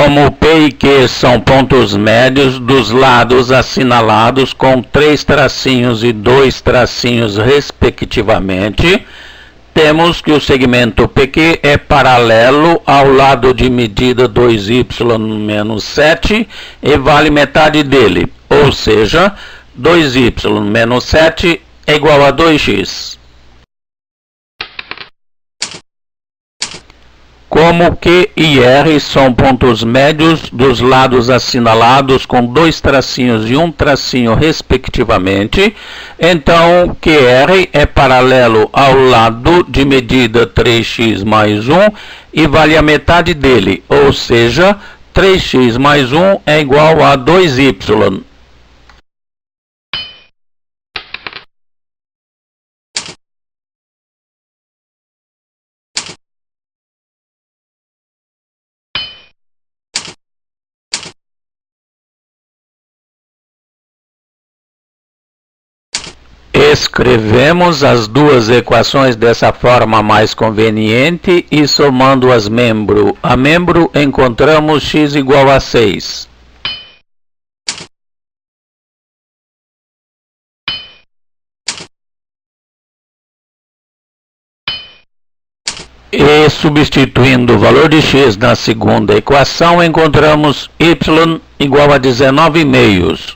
Como P e Q são pontos médios dos lados assinalados com 3 tracinhos e 2 tracinhos respectivamente, temos que o segmento PQ é paralelo ao lado de medida 2y menos 7 e vale metade dele, ou seja, 2y menos 7 é igual a 2x. Como Q e R são pontos médios dos lados assinalados com 2 tracinhos e 1 tracinho respectivamente, então QR é paralelo ao lado de medida 3x mais 1 e vale a metade dele, ou seja, 3x mais 1 é igual a 2y. Escrevemos as duas equações dessa forma mais conveniente e somando as membro a membro encontramos x igual a 6. E substituindo o valor de x na segunda equação encontramos y igual a 19,5.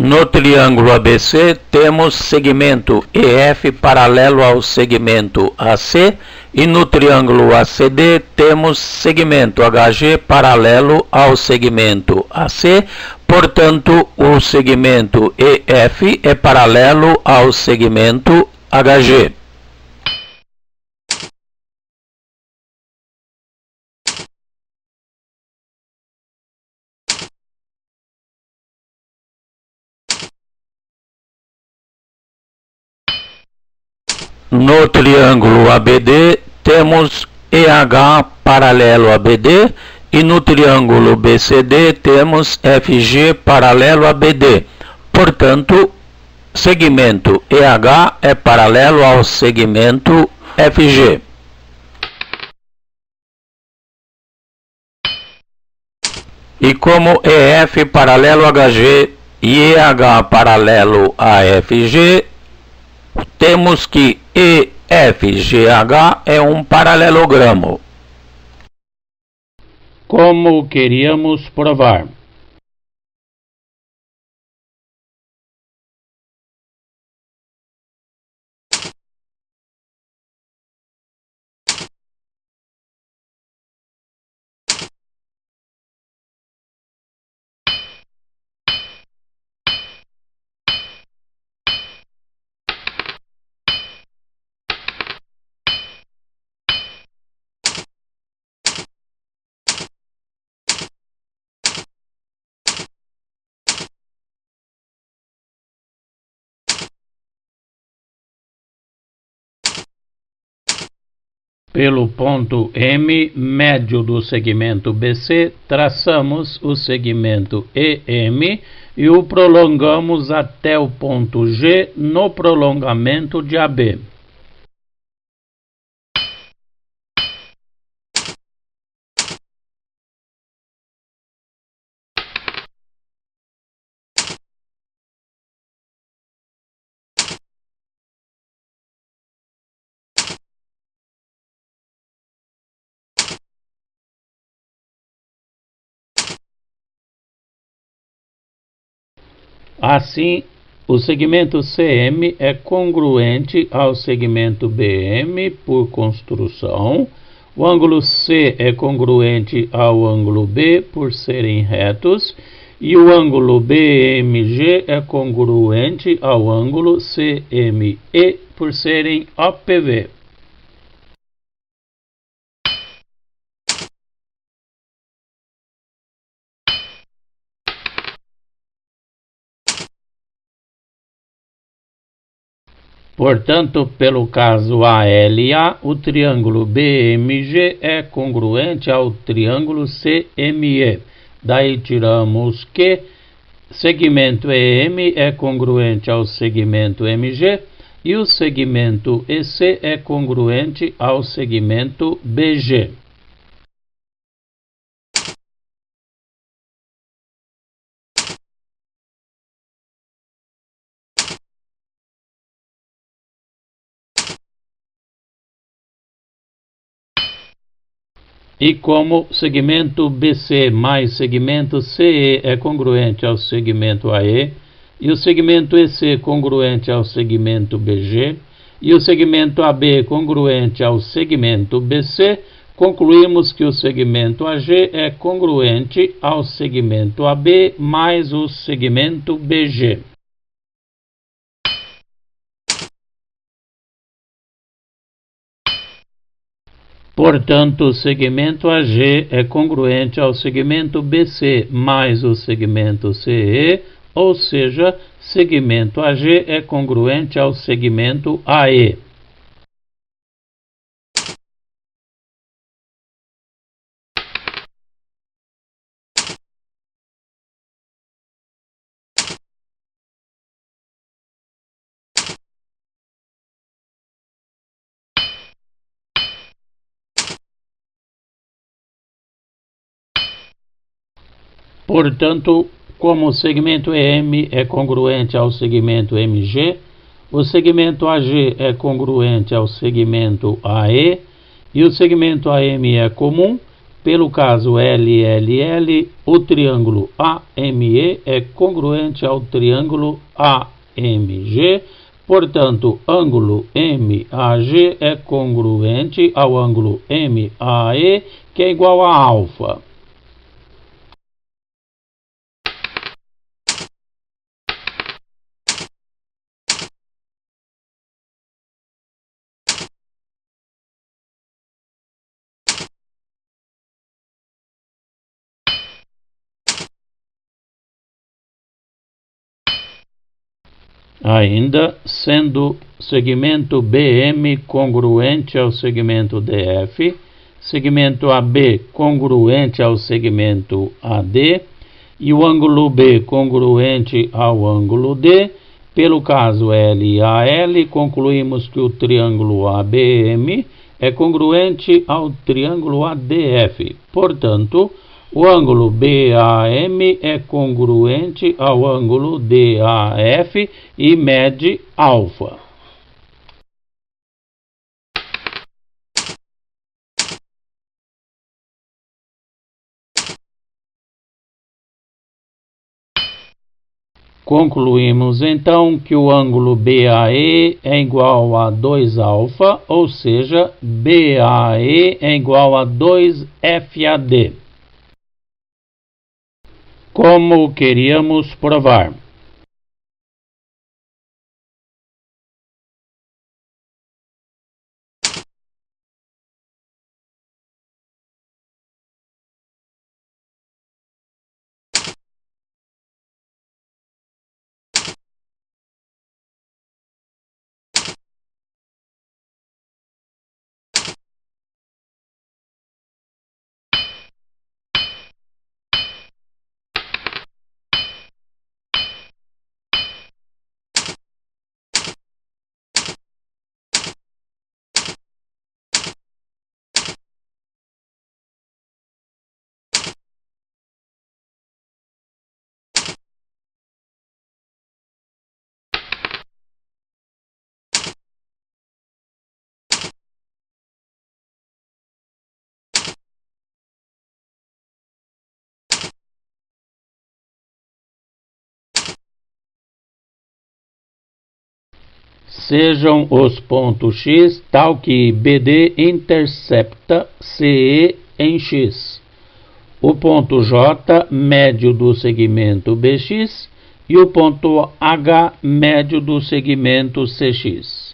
No triângulo ABC, temos segmento EF paralelo ao segmento AC e no triângulo ACD temos segmento HG paralelo ao segmento AC, portanto, o segmento EF é paralelo ao segmento HG. No triângulo ABD, temos EH paralelo a BD e no triângulo BCD temos FG paralelo a BD. Portanto, segmento EH é paralelo ao segmento FG. E como EF paralelo a HG e EH paralelo a FG, temos que EFGH é um paralelogramo. Como queríamos provar. Pelo ponto M, médio do segmento BC, traçamos o segmento EM e o prolongamos até o ponto G no prolongamento de AB. Assim, O segmento CM é congruente ao segmento BM por construção. O ângulo C é congruente ao ângulo B por serem retos. E o ângulo BMG é congruente ao ângulo CME por serem OPV. Portanto, pelo caso ALA, o triângulo BMG é congruente ao triângulo CME. Daí tiramos que segmento EM é congruente ao segmento MG e o segmento EC é congruente ao segmento BG. E como segmento BC mais segmento CE é congruente ao segmento AE, e o segmento EC congruente ao segmento BG, e o segmento AB congruente ao segmento BC, concluímos que o segmento AG é congruente ao segmento AB mais o segmento BG. Portanto, o segmento AG é congruente ao segmento BC mais o segmento CE, ou seja, segmento AG é congruente ao segmento AE. Portanto, como o segmento EM é congruente ao segmento MG, o segmento AG é congruente ao segmento AE e o segmento AM é comum. Pelo caso LLL, o triângulo AME é congruente ao triângulo AMG. Portanto, ângulo MAG é congruente ao ângulo MAE, que é igual a alfa. Ainda sendo segmento BM congruente ao segmento DF, segmento AB congruente ao segmento AD e o ângulo B congruente ao ângulo D, pelo caso LAL, concluímos que o triângulo ABM é congruente ao triângulo ADF. Portanto, o ângulo BAM é congruente ao ângulo DAF e mede alfa. Concluímos então que o ângulo BAE é igual a 2α, ou seja, BAE é igual a 2FAD. Como queríamos provar. sejam os pontos X tal que BD intercepta CE em X. O ponto J médio do segmento BX e o ponto H médio do segmento CX.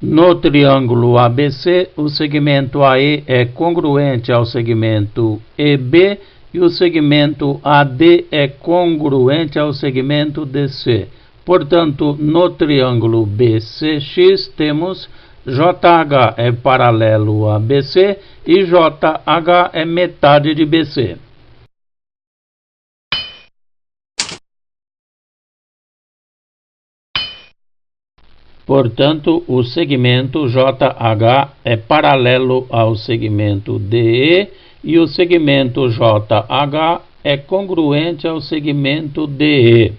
No triângulo ABC, o segmento AE é congruente ao segmento EB e o segmento AD é congruente ao segmento DC. Portanto, no triângulo BCX temos JH é paralelo a BC e JH é metade de BC. Portanto, o segmento JH é paralelo ao segmento DE e o segmento JH é congruente ao segmento DE.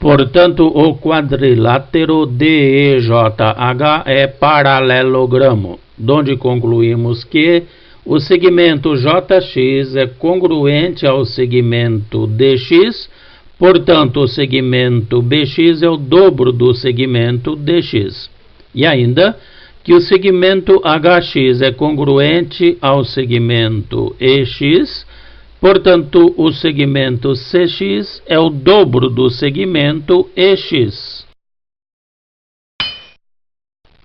Portanto, o quadrilátero DEJH é paralelogramo, donde concluímos que o segmento JX é congruente ao segmento DX, portanto, o segmento BX é o dobro do segmento DX. E ainda que o segmento HX é congruente ao segmento EX, portanto, o segmento CX é o dobro do segmento EX.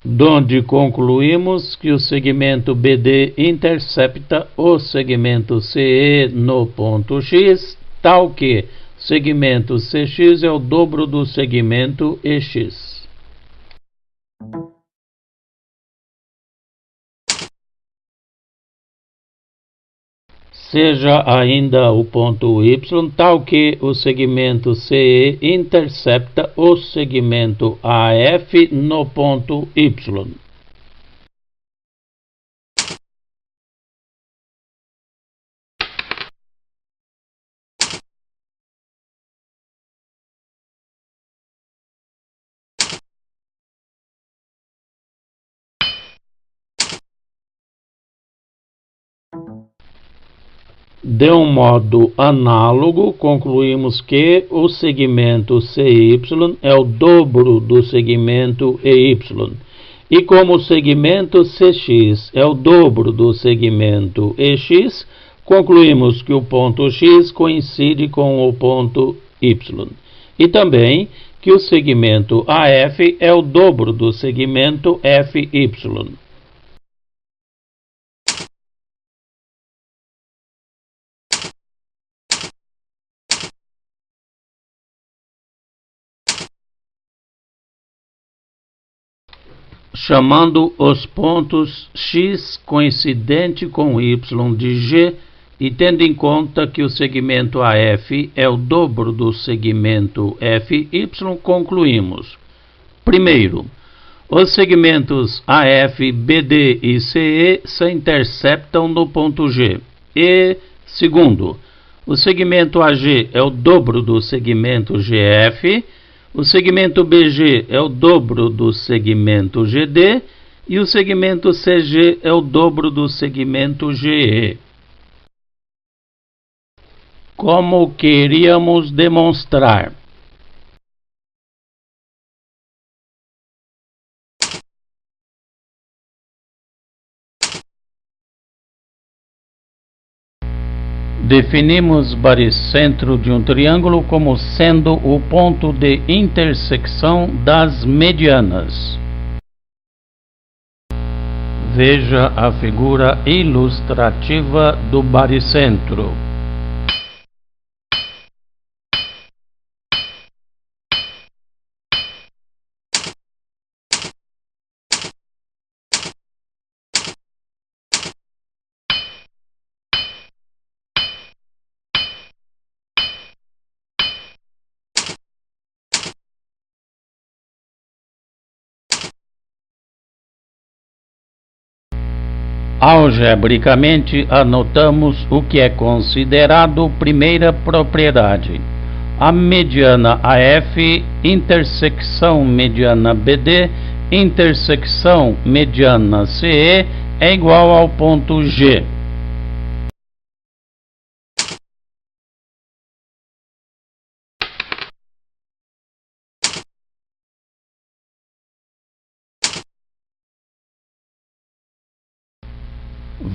Donde concluímos que o segmento BD intercepta o segmento CE no ponto X, tal que o segmento CX é o dobro do segmento EX. Seja ainda o ponto Y tal que o segmento CE intercepta o segmento AF no ponto Y. De um modo análogo, concluímos que o segmento CY é o dobro do segmento EY. E como o segmento CX é o dobro do segmento EX, concluímos que o ponto X coincide com o ponto Y. E também que o segmento AF é o dobro do segmento FY. Chamando os pontos X coincidente com Y de G e tendo em conta que o segmento AF é o dobro do segmento FY, concluímos: primeiro, os segmentos AF, BD e CE se interceptam no ponto G. E, segundo, o segmento AG é o dobro do segmento GF, o segmento BG é o dobro do segmento GD e o segmento CG é o dobro do segmento GE. Como queríamos demonstrar? Definimos baricentro de um triângulo como sendo o ponto de intersecção das medianas. Veja a figura ilustrativa do baricentro. Algebricamente, anotamos o que é considerado primeira propriedade. A mediana AF, intersecção mediana BD, intersecção mediana CE é igual ao ponto G.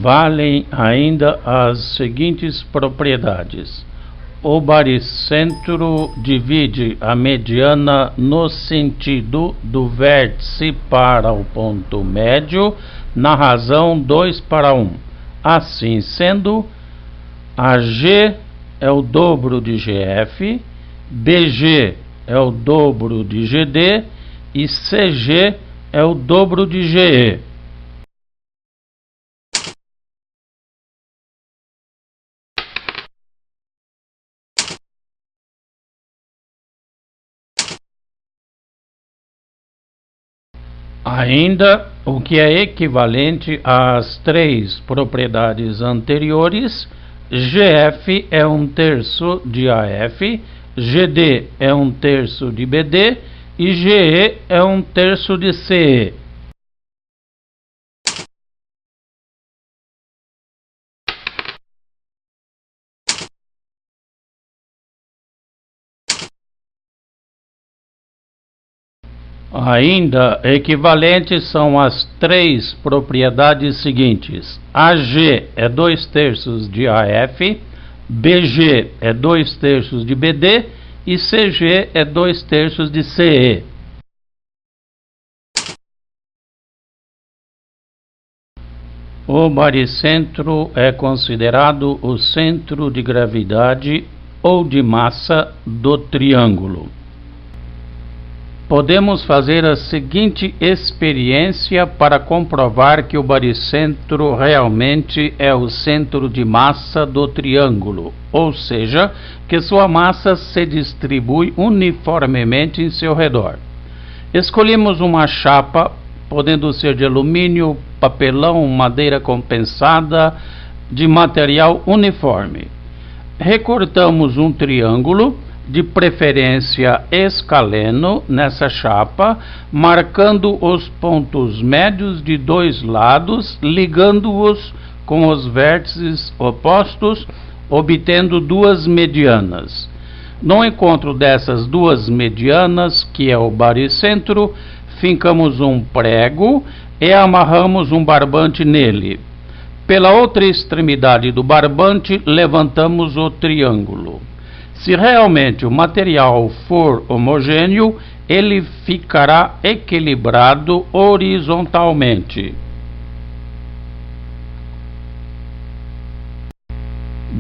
Valem ainda as seguintes propriedades. O baricentro divide a mediana no sentido do vértice para o ponto médio, na razão 2:1. Assim sendo, AG é o dobro de GF, BG é o dobro de GD e CG é o dobro de GE. Ainda, o que é equivalente às três propriedades anteriores, GF é 1/3 de AF, GD é 1/3 de BD e GE é 1/3 de CE. Ainda equivalentes são as três propriedades seguintes: AG é 2/3 de AF, BG é 2/3 de BD e CG é 2/3 de CE. O baricentro é considerado o centro de gravidade ou de massa do triângulo. Podemos fazer a seguinte experiência para comprovar que o baricentro realmente é o centro de massa do triângulo, ou seja, que sua massa se distribui uniformemente em seu redor. Escolhemos uma chapa, podendo ser de alumínio, papelão, madeira compensada, de material uniforme. Recortamos um triângulo, de preferência escaleno, nessa chapa, marcando os pontos médios de dois lados, ligando-os com os vértices opostos, obtendo duas medianas. No encontro dessas duas medianas, que é o baricentro, fincamos um prego e amarramos um barbante nele. Pela outra extremidade do barbante, levantamos o triângulo. Se realmente o material for homogêneo, ele ficará equilibrado horizontalmente.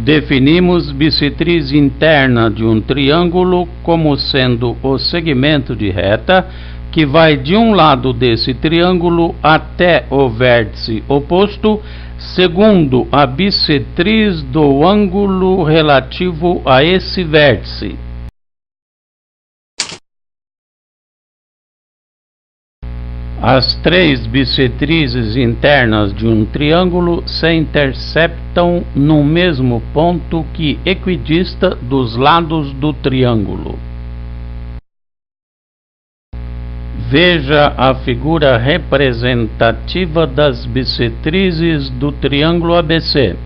Definimos bissetriz interna de um triângulo como sendo o segmento de reta que vai de um lado desse triângulo até o vértice oposto, segundo a bissetriz do ângulo relativo a esse vértice. As três bissetrizes internas de um triângulo se interceptam no mesmo ponto que equidista dos lados do triângulo. Veja a figura representativa das bissetrizes do triângulo ABC.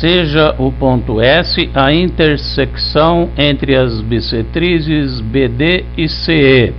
Seja o ponto S a intersecção entre as bissetrizes BD e CE.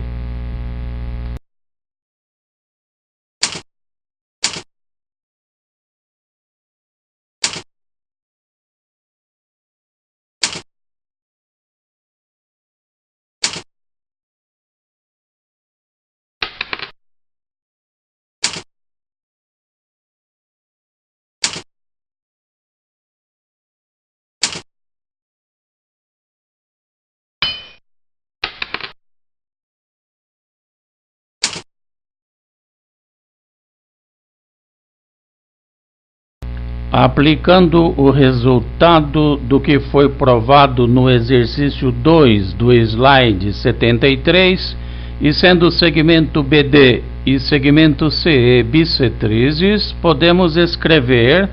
Aplicando o resultado do que foi provado no exercício 2 do slide 73, e sendo o segmento BD e segmento CE bissetrizes, podemos escrever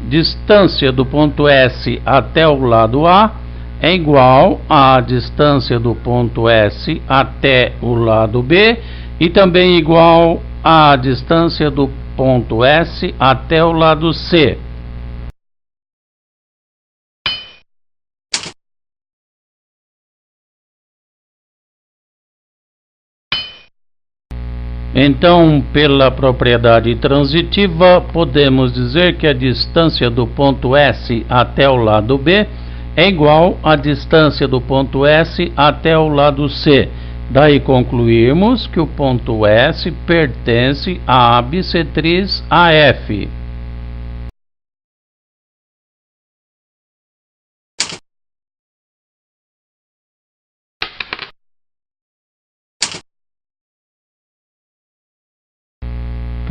distância do ponto S até o lado A é igual à distância do ponto S até o lado B e também igual à distância do ponto S até o lado C. Então, pela propriedade transitiva, podemos dizer que a distância do ponto S até o lado B é igual à distância do ponto S até o lado C. Daí concluirmos que o ponto S pertence à bissetriz AF.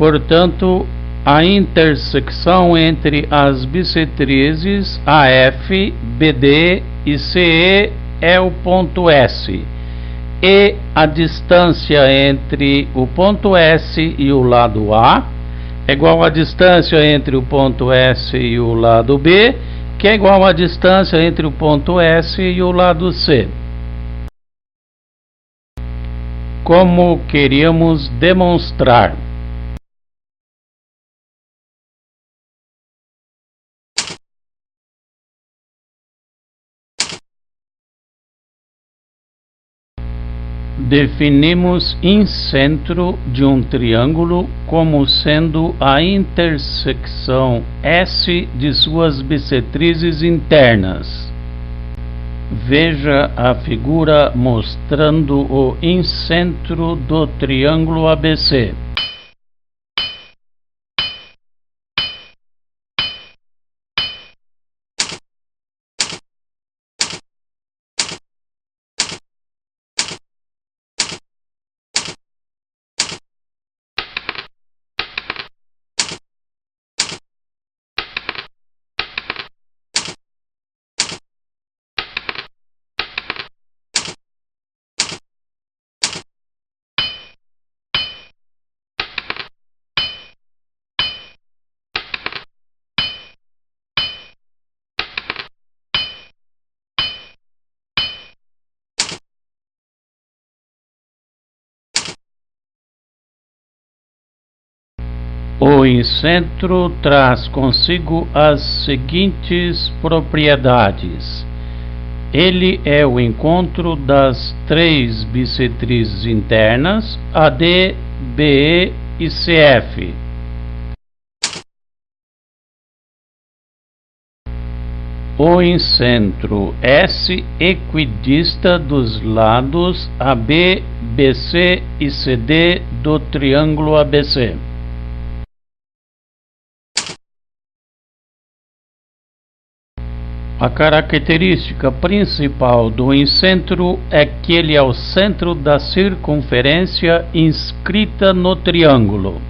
Portanto, a intersecção entre as bissetrizes AF, BD e CE é o ponto S, e a distância entre o ponto S e o lado A é igual à distância entre o ponto S e o lado B, que é igual à distância entre o ponto S e o lado C. Como queríamos demonstrar? Definimos incentro de um triângulo como sendo a intersecção S de suas bissetrizes internas. Veja a figura mostrando o incentro do triângulo ABC. O incentro traz consigo as seguintes propriedades. Ele é o encontro das três bissetrizes internas, AD, BE e CF. O incentro S equidista dos lados AB, BC e CD do triângulo ABC. A característica principal do incentro é que ele é o centro da circunferência inscrita no triângulo.